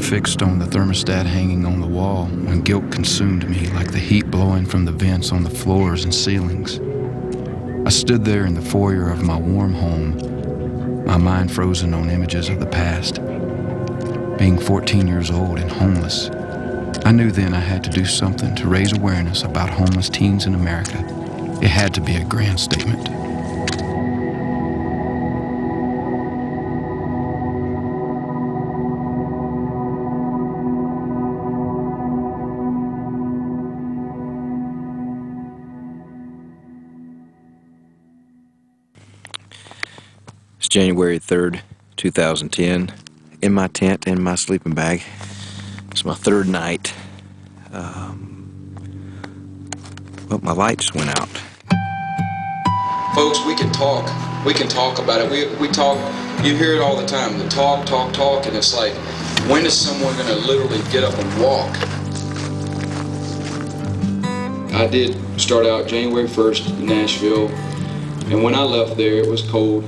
fixed on the thermostat hanging on the wall when guilt consumed me like the heat blowing from the vents on the floors and ceilings. I stood there in the foyer of my warm home, my mind frozen on images of the past. Being 14 years old and homeless, I knew then I had to do something to raise awareness about homeless teens in America. It had to be a grand statement. It's January 3rd, 2010. In my tent, in my sleeping bag. It's my third night. But my light just went out. Folks, we can talk. We can talk about it. We talk, you hear it all the time. The talk, and it's like, when is someone gonna literally get up and walk? I did start out January 1st in Nashville, and when I left there, it was cold.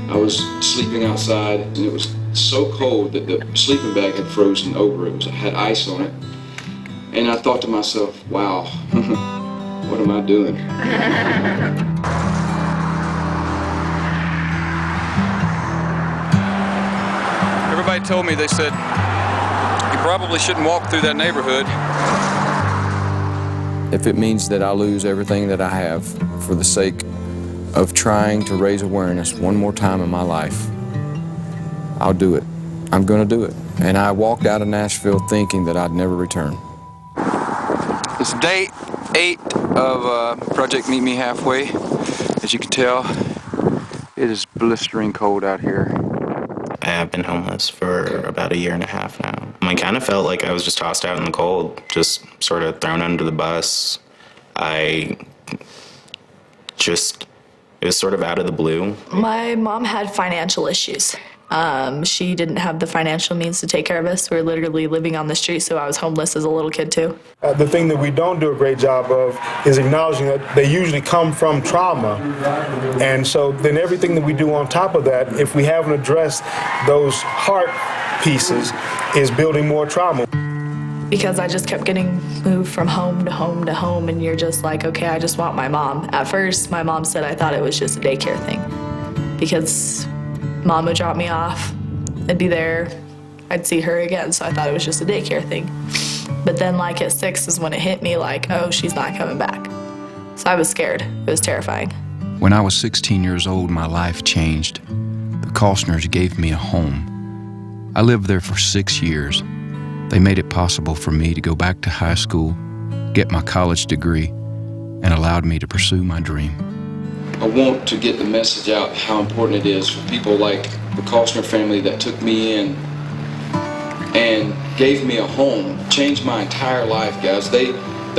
I was sleeping outside, and it was so cold that the sleeping bag had frozen over. It had ice on it. And I thought to myself, wow, what am I doing? Everybody told me, they said, you probably shouldn't walk through that neighborhood. If it means that I lose everything that I have for the sake of trying to raise awareness one more time in my life, I'll do it. I'm gonna do it. And I walked out of Nashville thinking that I'd never return. It's day 8 of Project Meet Me Halfway. As you can tell, it is blistering cold out here. I have been homeless for about a year and a half now. I kind of felt like I was just tossed out in the cold, just sort of thrown under the bus. It was sort of out of the blue. My mom had financial issues. She didn't have the financial means to take care of us. We were literally living on the street, so I was homeless as a little kid too. The thing that we don't do a great job of is acknowledging that they usually come from trauma. And so then everything that we do on top of that, if we haven't addressed those heart pieces, is building more trauma. Because I just kept getting moved from home to home to home, and you're just like, okay, I just want my mom. At first, my mom said I thought it was just a daycare thing, because Mom would drop me off, I'd be there, I'd see her again, so I thought it was just a daycare thing. But then like at 6 is when it hit me like, oh, she's not coming back. So I was scared. It was terrifying. When I was 16 years old, my life changed. The Costners gave me a home. I lived there for 6 years. They made it possible for me to go back to high school, get my college degree, and allowed me to pursue my dream. I want to get the message out how important it is for people like the Costner family that took me in and gave me a home, changed my entire life, guys. They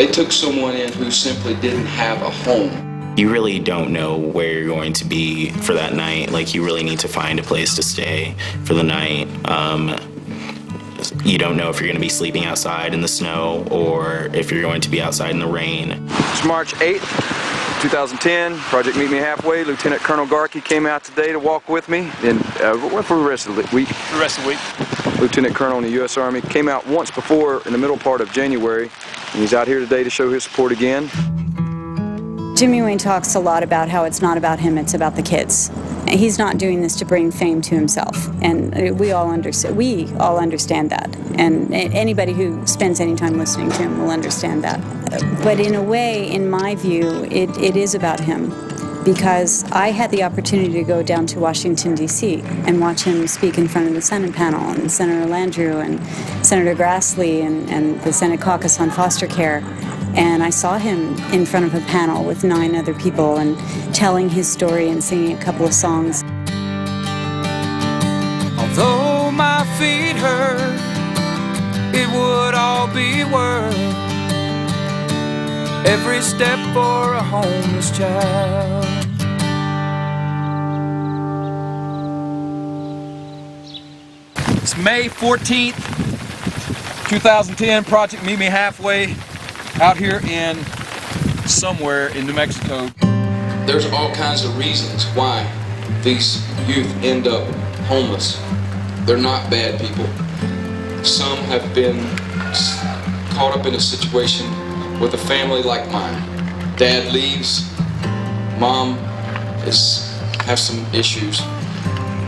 took someone in who simply didn't have a home. You really don't know where you're going to be for that night. Like, you really need to find a place to stay for the night. You don't know if you're going to be sleeping outside in the snow or if you're going to be outside in the rain. It's March 8th. 2010, Project Meet Me Halfway. Lieutenant Colonel Garkey came out today to walk with me, and went for the rest of the week. The rest of the week. Lieutenant Colonel in the U.S. Army came out once before in the middle part of January, and he's out here today to show his support again. Jimmy Wayne talks a lot about how it's not about him, it's about the kids. He's not doing this to bring fame to himself, and we all understand that. And anybody who spends any time listening to him will understand that. But in a way, in my view, it is about him, because I had the opportunity to go down to Washington, D.C. and watch him speak in front of the Senate panel, and Senator Landrieu and Senator Grassley and the Senate caucus on foster care. And I saw him in front of a panel with 9 other people and telling his story and singing a couple of songs. Although my feet hurt, it would all be worth every step for a homeless child. It's May 14th, 2010, Project Meet Me Halfway, out here in somewhere in New Mexico. There's all kinds of reasons why these youth end up homeless. They're not bad people. some have been caught up in a situation with a family like mine. Dad leaves, mom has some issues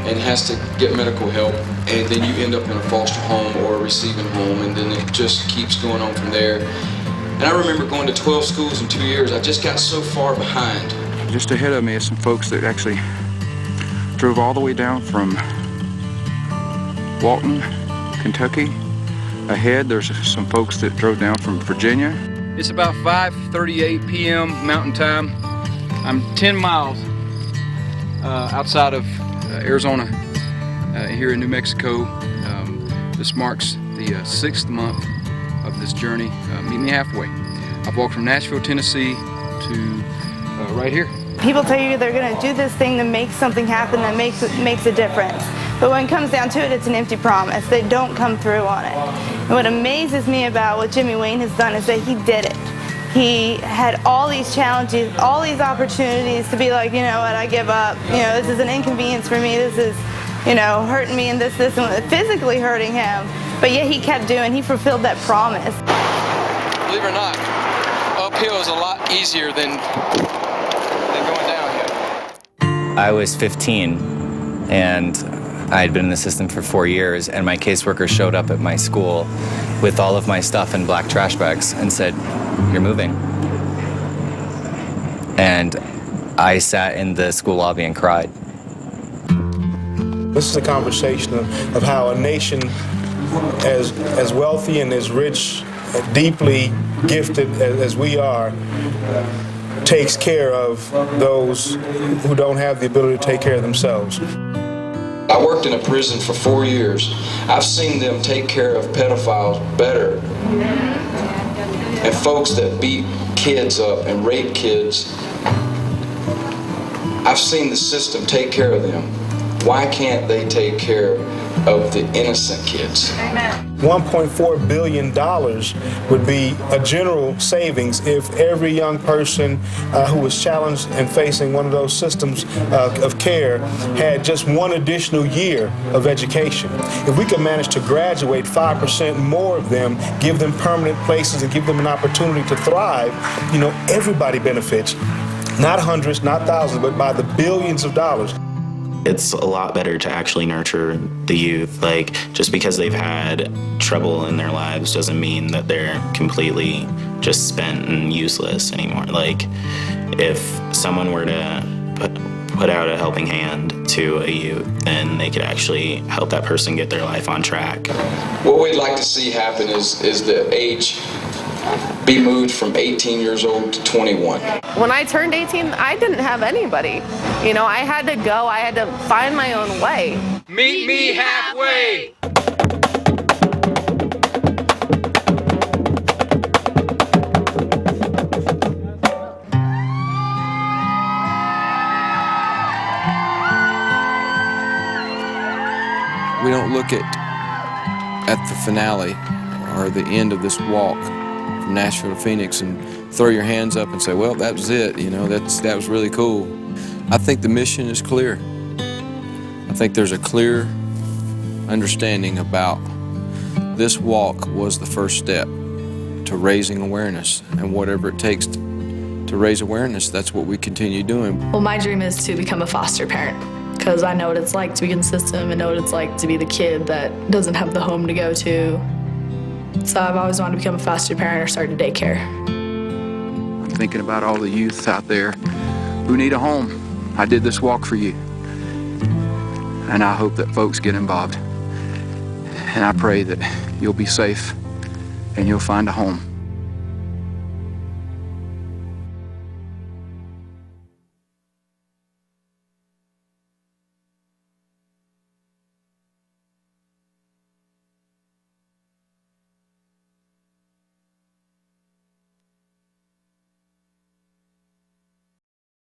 and has to get medical help, and then you end up in a foster home or a receiving home, and then it just keeps going on from there. And I remember going to 12 schools in 2 years. I just got so far behind. Just ahead of me is some folks that actually drove all the way down from Walton, Kentucky. Ahead, there's some folks that drove down from Virginia. It's about 5:38 p.m. Mountain Time. I'm 10 miles outside of Arizona, here in New Mexico. This marks the 6th month of this journey. Meet me halfway. I've walked from Nashville, Tennessee to right here. People tell you they're going to do this thing to make something happen that makes a difference. But when it comes down to it, it's an empty promise. They don't come through on it. And what amazes me about what Jimmy Wayne has done is that he did it. He had all these challenges, all these opportunities to be like, you know what, I give up. You know, this is an inconvenience for me. This is, you know, hurting me and this, and physically hurting him. But yet he kept doing, he fulfilled that promise. Believe it or not, uphill is a lot easier than going downhill. I was 15 and I had been in the system for 4 years, and my caseworker showed up at my school with all of my stuff in black trash bags and said, "You're moving." And I sat in the school lobby and cried. This is a conversation of how a nation as wealthy and as rich, deeply gifted as we are, takes care of those who don't have the ability to take care of themselves. I worked in a prison for 4 years. I've seen them take care of pedophiles better. And folks that beat kids up and rape kids, I've seen the system take care of them. Why can't they take care of the innocent kids? $1.4 billion would be a general savings if every young person who was challenged and facing one of those systems of care had just one additional year of education. If we could manage to graduate 5% more of them, give them permanent places and give them an opportunity to thrive, you know, everybody benefits. Not hundreds, not thousands, but by the billions of dollars. It's a lot better to actually nurture the youth. Like, just because they've had trouble in their lives doesn't mean that they're completely just spent and useless anymore. Like, if someone were to put out a helping hand to a youth, then they could actually help that person get their life on track. What we'd like to see happen is the age be moved from 18 years old to 21. When I turned 18, I didn't have anybody. You know, I had to go, I had to find my own way. Meet me halfway! We don't look at the finale or the end of this walk from Nashville to Phoenix and throw your hands up and say, well, that was it, you know, that was really cool. I think the mission is clear. I think there's a clear understanding about this walk was the first step to raising awareness, and whatever it takes to raise awareness, that's what we continue doing. Well, my dream is to become a foster parent, because I know what it's like to be in the system and know what it's like to be the kid that doesn't have the home to go to. So I've always wanted to become a foster parent or start a daycare. I'm thinking about all the youth out there who need a home. I did this walk for you. And I hope that folks get involved. And I pray that you'll be safe and you'll find a home.